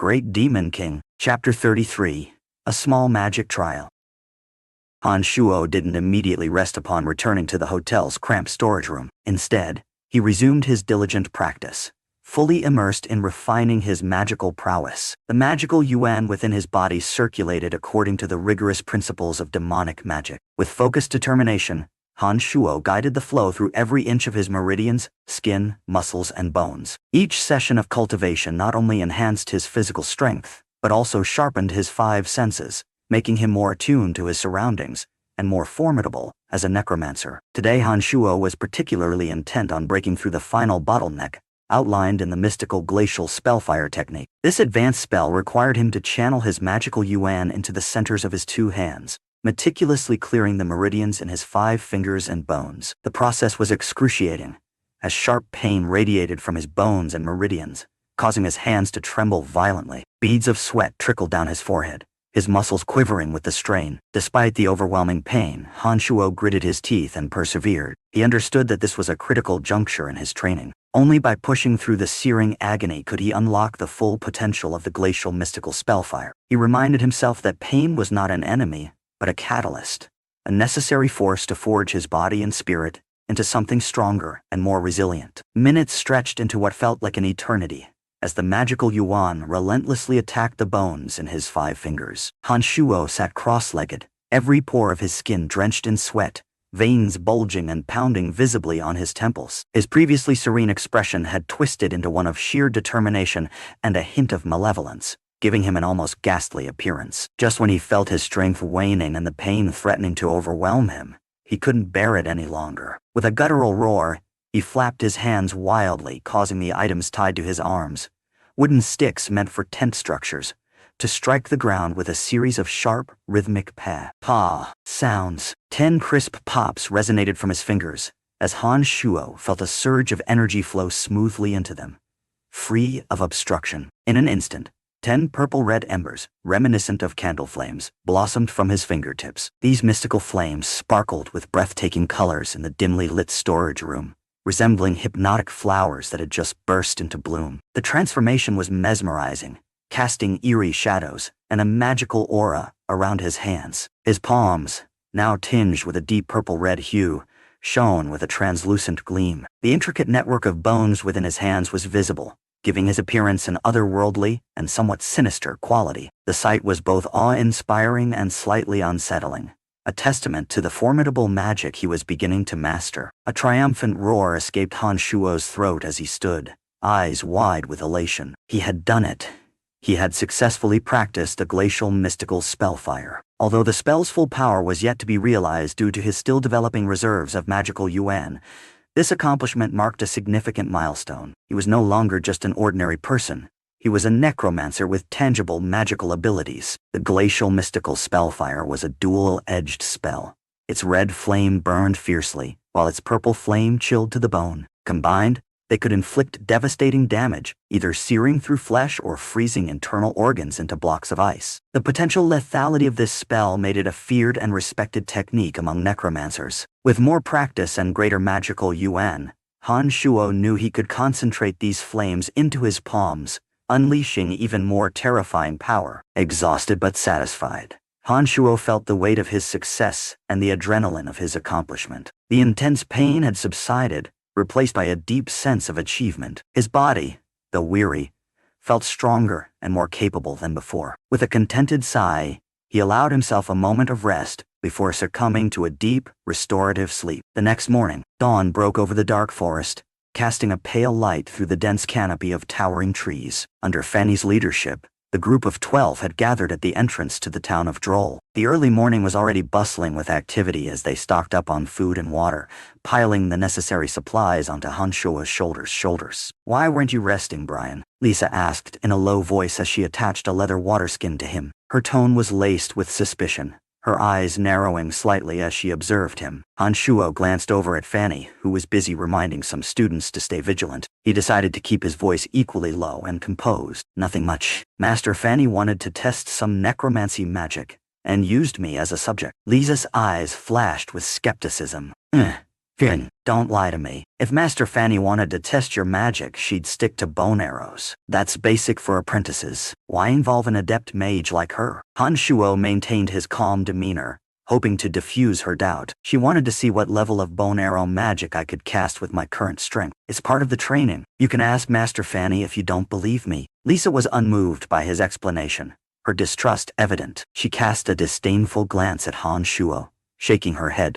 Great Demon King, Chapter 33, A Small Magic Trial. Han Shuo didn't immediately rest upon returning to the hotel's cramped storage room. Instead, he resumed his diligent practice, fully immersed in refining his magical prowess. The magical yuan within his body circulated according to the rigorous principles of demonic magic. With focused determination, Han Shuo guided the flow through every inch of his meridians, skin, muscles, and bones. Each session of cultivation not only enhanced his physical strength, but also sharpened his 5 senses, making him more attuned to his surroundings and more formidable as a necromancer. Today Han Shuo was particularly intent on breaking through the final bottleneck outlined in the mystical Glacial Spellfire technique. This advanced spell required him to channel his magical yuan into the centers of his 2 hands, meticulously clearing the meridians in his 5 fingers and bones. The process was excruciating, as sharp pain radiated from his bones and meridians, causing his hands to tremble violently. Beads of sweat trickled down his forehead, his muscles quivering with the strain. Despite the overwhelming pain, Han Shuo gritted his teeth and persevered. He understood that this was a critical juncture in his training. Only by pushing through the searing agony could he unlock the full potential of the Glacial Mystical Spellfire. He reminded himself that pain was not an enemy, but a catalyst, a necessary force to forge his body and spirit into something stronger and more resilient. Minutes stretched into what felt like an eternity, as the magical yuan relentlessly attacked the bones in his 5 fingers. Han Shuo sat cross-legged, every pore of his skin drenched in sweat, veins bulging and pounding visibly on his temples. His previously serene expression had twisted into one of sheer determination and a hint of malevolence, giving him an almost ghastly appearance. Just when he felt his strength waning and the pain threatening to overwhelm him, he couldn't bear it any longer. With a guttural roar, he flapped his hands wildly, causing the items tied to his arms, wooden sticks meant for tent structures, to strike the ground with a series of sharp, rhythmic pa sounds. 10 crisp pops resonated from his fingers, as Han Shuo felt a surge of energy flow smoothly into them, free of obstruction. In an instant, 10 purple-red embers, reminiscent of candle flames, blossomed from his fingertips. These mystical flames sparkled with breathtaking colors in the dimly lit storage room, resembling hypnotic flowers that had just burst into bloom. The transformation was mesmerizing, casting eerie shadows and a magical aura around his hands. His palms, now tinged with a deep purple-red hue, shone with a translucent gleam. The intricate network of bones within his hands was visible, giving his appearance an otherworldly and somewhat sinister quality. The sight was both awe-inspiring and slightly unsettling, a testament to the formidable magic he was beginning to master. A triumphant roar escaped Han Shuo's throat as he stood, eyes wide with elation. He had done it. He had successfully practiced a Glacial Mystical Spellfire. Although the spell's full power was yet to be realized due to his still developing reserves of magical yuan, this accomplishment marked a significant milestone. He was no longer just an ordinary person. He was a necromancer with tangible magical abilities. The Glacial Mystical Spellfire was a dual-edged spell. Its red flame burned fiercely, while its purple flame chilled to the bone. Combined, they could inflict devastating damage, either searing through flesh or freezing internal organs into blocks of ice. The potential lethality of this spell made it a feared and respected technique among necromancers. With more practice and greater magical yuan, Han Shuo knew he could concentrate these flames into his palms, unleashing even more terrifying power. Exhausted but satisfied, Han Shuo felt the weight of his success and the adrenaline of his accomplishment. The intense pain had subsided, replaced by a deep sense of achievement. His body, though weary, felt stronger and more capable than before. With a contented sigh, he allowed himself a moment of rest before succumbing to a deep, restorative sleep. The next morning, dawn broke over the dark forest, casting a pale light through the dense canopy of towering trees. Under Fanny's leadership, the group of 12 had gathered at the entrance to the town of Droll. The early morning was already bustling with activity as they stocked up on food and water, piling the necessary supplies onto Han Shuo's shoulders. "Why weren't you resting, Brian?" Lisa asked in a low voice as she attached a leather water skin to him. Her tone was laced with suspicion, her eyes narrowing slightly as she observed him. Han Shuo glanced over at Fanny, who was busy reminding some students to stay vigilant. He decided to keep his voice equally low and composed. "Nothing much. Master Fanny wanted to test some necromancy magic, and used me as a subject." Lisa's eyes flashed with skepticism. Finn, don't lie to me. If Master Fanny wanted to test your magic, she'd stick to bone arrows. That's basic for apprentices. Why involve an adept mage like her? Han Shuo maintained his calm demeanor, hoping to diffuse her doubt. She wanted to see what level of bone arrow magic I could cast with my current strength. It's part of the training. You can ask Master Fanny if you don't believe me. Lisa was unmoved by his explanation, her distrust evident. She cast a disdainful glance at Han Shuo, shaking her head.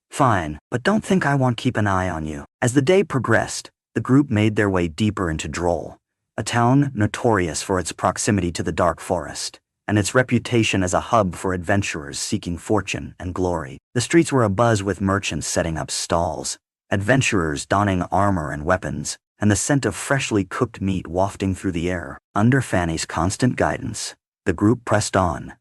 Fine, but don't think I won't keep an eye on you. As the day progressed, the group made their way deeper into Droll, a town notorious for its proximity to the dark forest, and its reputation as a hub for adventurers seeking fortune and glory. The streets were abuzz with merchants setting up stalls, adventurers donning armor and weapons, and the scent of freshly cooked meat wafting through the air. Under Fanny's constant guidance, the group pressed on,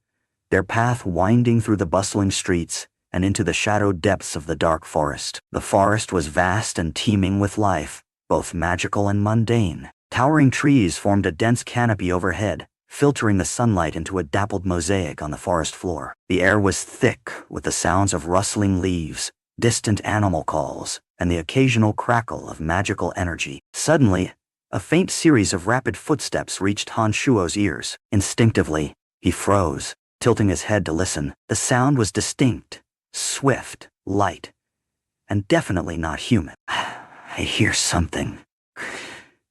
their path winding through the bustling streets and into the shadowed depths of the dark forest. The forest was vast and teeming with life, both magical and mundane. Towering trees formed a dense canopy overhead, filtering the sunlight into a dappled mosaic on the forest floor. The air was thick with the sounds of rustling leaves, distant animal calls, and the occasional crackle of magical energy. Suddenly, a faint series of rapid footsteps reached Han Shuo's ears. Instinctively, he froze, tilting his head to listen. The sound was distinct, swift, light, and definitely not human. I hear something.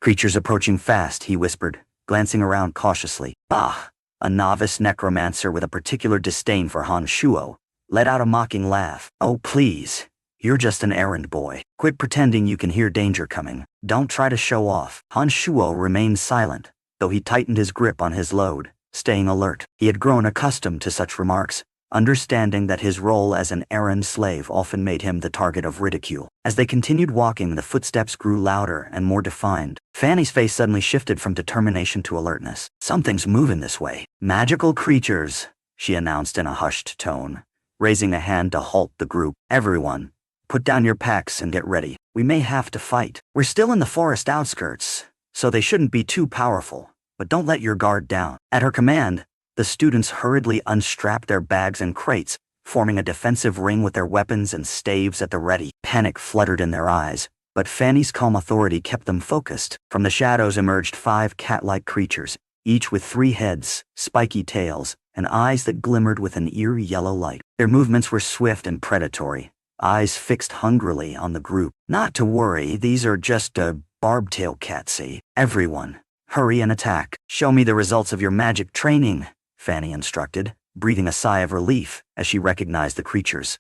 Creatures approaching fast, he whispered, glancing around cautiously. Bah! A novice necromancer with a particular disdain for Han Shuo let out a mocking laugh. Oh please, you're just an errand boy. Quit pretending you can hear danger coming. Don't try to show off. Han Shuo remained silent, though he tightened his grip on his load, staying alert. He had grown accustomed to such remarks, understanding that his role as an errand slave often made him the target of ridicule. As they continued walking, the footsteps grew louder and more defined. Fanny's face suddenly shifted from determination to alertness. Something's moving this way. Magical creatures, she announced in a hushed tone, raising a hand to halt the group. Everyone, put down your packs and get ready. We may have to fight. We're still in the forest outskirts, so they shouldn't be too powerful, but don't let your guard down. At her command, the students hurriedly unstrapped their bags and crates, forming a defensive ring with their weapons and staves at the ready. Panic fluttered in their eyes, but Fanny's calm authority kept them focused. From the shadows emerged 5 cat-like creatures, each with 3 heads, spiky tails, and eyes that glimmered with an eerie yellow light. Their movements were swift and predatory, eyes fixed hungrily on the group. Not to worry, these are just barbtail cats. Everyone, hurry and attack. Show me the results of your magic training, Fanny instructed, breathing a sigh of relief as she recognized the creatures.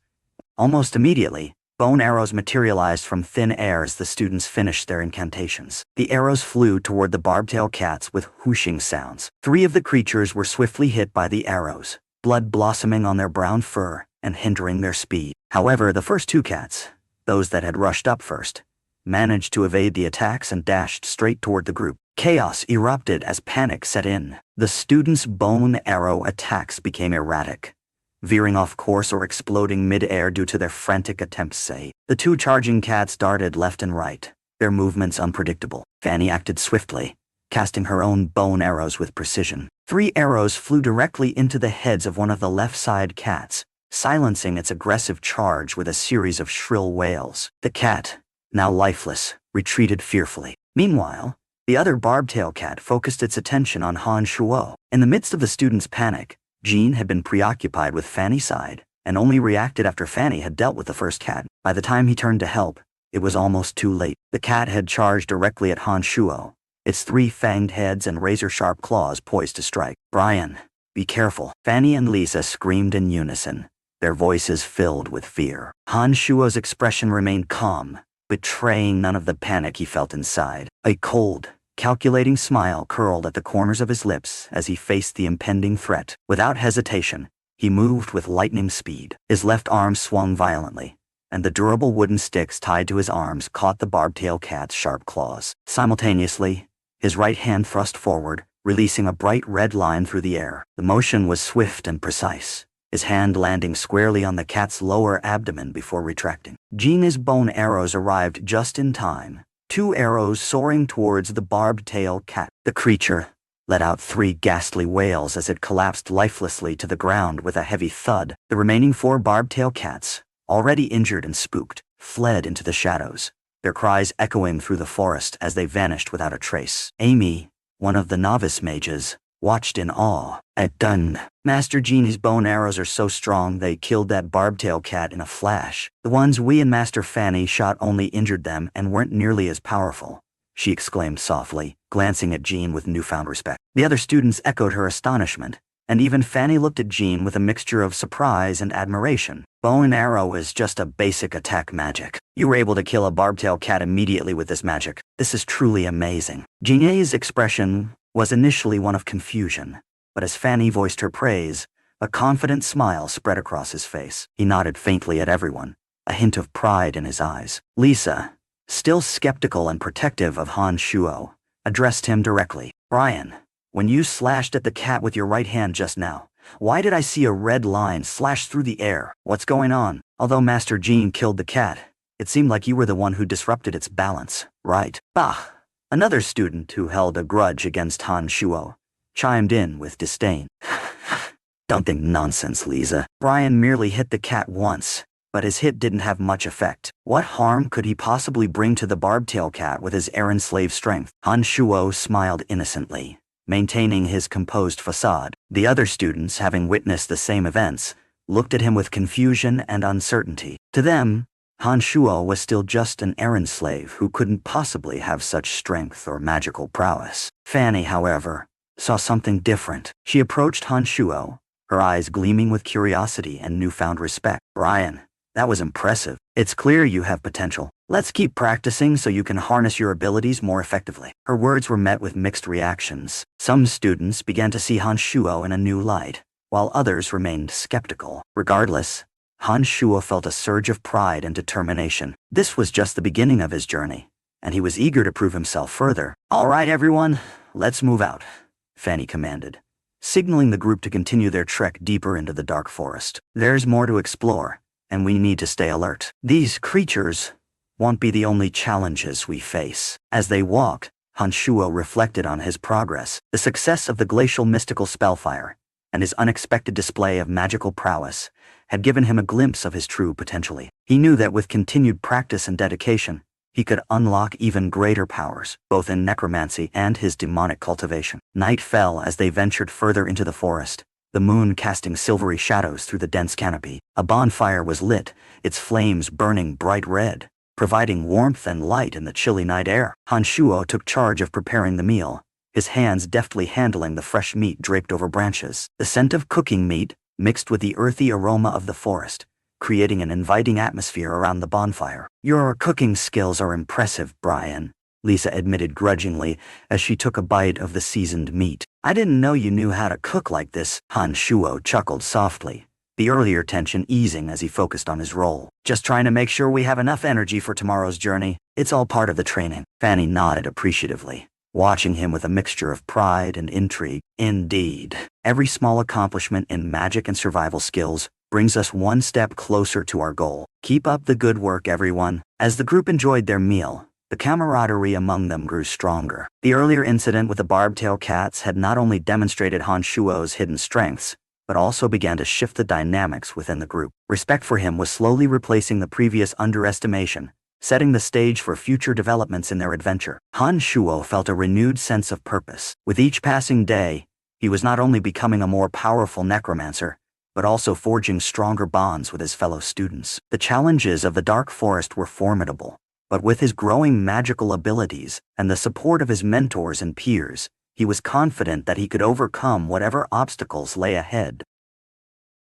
Almost immediately, bone arrows materialized from thin air as the students finished their incantations. The arrows flew toward the barbtail cats with whooshing sounds. 3 of the creatures were swiftly hit by the arrows, blood blossoming on their brown fur and hindering their speed. However, the first 2 cats, those that had rushed up first, managed to evade the attacks and dashed straight toward the group. Chaos erupted as panic set in. The students' bone arrow attacks became erratic, veering off course or exploding mid-air due to their frantic attempts. The 2 charging cats darted left and right, their movements unpredictable. Fanny acted swiftly, casting her own bone arrows with precision. 3 arrows flew directly into the heads of one of the left-side cats, silencing its aggressive charge with a series of shrill wails. The cat, now lifeless, retreated fearfully. Meanwhile, the other barbtail cat focused its attention on Han Shuo. In the midst of the students' panic, Jean had been preoccupied with Fanny's side, and only reacted after Fanny had dealt with the first cat. By the time he turned to help, it was almost too late. The cat had charged directly at Han Shuo, its 3 fanged heads and razor-sharp claws poised to strike. Brian, be careful. Fanny and Lisa screamed in unison, their voices filled with fear. Han Shuo's expression remained calm, betraying none of the panic he felt inside. A cold, calculating smile curled at the corners of his lips as he faced the impending threat. Without hesitation, he moved with lightning speed. His left arm swung violently, and the durable wooden sticks tied to his arms caught the barbtail cat's sharp claws. Simultaneously, his right hand thrust forward, releasing a bright red line through the air. The motion was swift and precise, his hand landing squarely on the cat's lower abdomen before retracting. Gina's bone arrows arrived just in time, 2 arrows soaring towards the barbed tail cat. The creature, let out 3 ghastly wails as it collapsed lifelessly to the ground with a heavy thud. The remaining 4 barbed-tail cats, already injured and spooked, fled into the shadows, their cries echoing through the forest as they vanished without a trace. Amy, one of the novice mages, watched in awe. Done. Master Genie's bow and arrows are so strong they killed that barbed-tail cat in a flash. The ones we and Master Fanny shot only injured them and weren't nearly as powerful, she exclaimed softly, glancing at Jean with newfound respect. The other students echoed her astonishment, and even Fanny looked at Jean with a mixture of surprise and admiration. Bow and arrow is just a basic attack magic. You were able to kill a barbed-tail cat immediately with this magic. This is truly amazing. Jean's expression was initially one of confusion, but as Fanny voiced her praise, a confident smile spread across his face. He nodded faintly at everyone, a hint of pride in his eyes. Lisa, still skeptical and protective of Han Shuo, addressed him directly. Brian, when you slashed at the cat with your right hand just now, why did I see a red line slash through the air? What's going on? Although Master Jean killed the cat, it seemed like you were the one who disrupted its balance, right? Bah! Another student who held a grudge against Han Shuo chimed in with disdain. Don't think nonsense, Lisa. Brian merely hit the cat once, but his hit didn't have much effect. What harm could he possibly bring to the barbed-tail cat with his errand slave strength? Han Shuo smiled innocently, maintaining his composed facade. The other students, having witnessed the same events, looked at him with confusion and uncertainty. To them, Han Shuo was still just an errand slave who couldn't possibly have such strength or magical prowess. Fanny, however, saw something different. She approached Han Shuo, her eyes gleaming with curiosity and newfound respect. Brian, that was impressive. It's clear you have potential. Let's keep practicing so you can harness your abilities more effectively. Her words were met with mixed reactions. Some students began to see Han Shuo in a new light, while others remained skeptical. Regardless, Han Shuo felt a surge of pride and determination. This was just the beginning of his journey, and he was eager to prove himself further. All right, everyone, let's move out, Fanny commanded, signaling the group to continue their trek deeper into the dark forest. There's more to explore, and we need to stay alert. These creatures won't be the only challenges we face. As they walked, Han Shuo reflected on his progress, the success of the Glacial Mystical Spellfire, and his unexpected display of magical prowess had given him a glimpse of his true potential. He knew that with continued practice and dedication, he could unlock even greater powers, both in necromancy and his demonic cultivation. Night fell as they ventured further into the forest, the moon casting silvery shadows through the dense canopy. A bonfire was lit, its flames burning bright red, providing warmth and light in the chilly night air. Han Shuo took charge of preparing the meal, his hands deftly handling the fresh meat draped over branches. The scent of cooking meat mixed with the earthy aroma of the forest, creating an inviting atmosphere around the bonfire. Your cooking skills are impressive, Brian, Lisa admitted grudgingly as she took a bite of the seasoned meat. I didn't know you knew how to cook like this. Han Shuo chuckled softly, the earlier tension easing as he focused on his role. Just trying to make sure we have enough energy for tomorrow's journey. It's all part of the training. Fanny nodded appreciatively, watching him with a mixture of pride and intrigue. Indeed, every small accomplishment in magic and survival skills brings us one step closer to our goal. Keep up the good work, everyone. As the group enjoyed their meal, the camaraderie among them grew stronger. The earlier incident with the barbed-tail cats had not only demonstrated Han Shuo's hidden strengths, but also began to shift the dynamics within the group. Respect for him was slowly replacing the previous underestimation, setting the stage for future developments in their adventure. Han Shuo felt a renewed sense of purpose. With each passing day, he was not only becoming a more powerful necromancer, but also forging stronger bonds with his fellow students. The challenges of the dark forest were formidable, but with his growing magical abilities and the support of his mentors and peers, he was confident that he could overcome whatever obstacles lay ahead.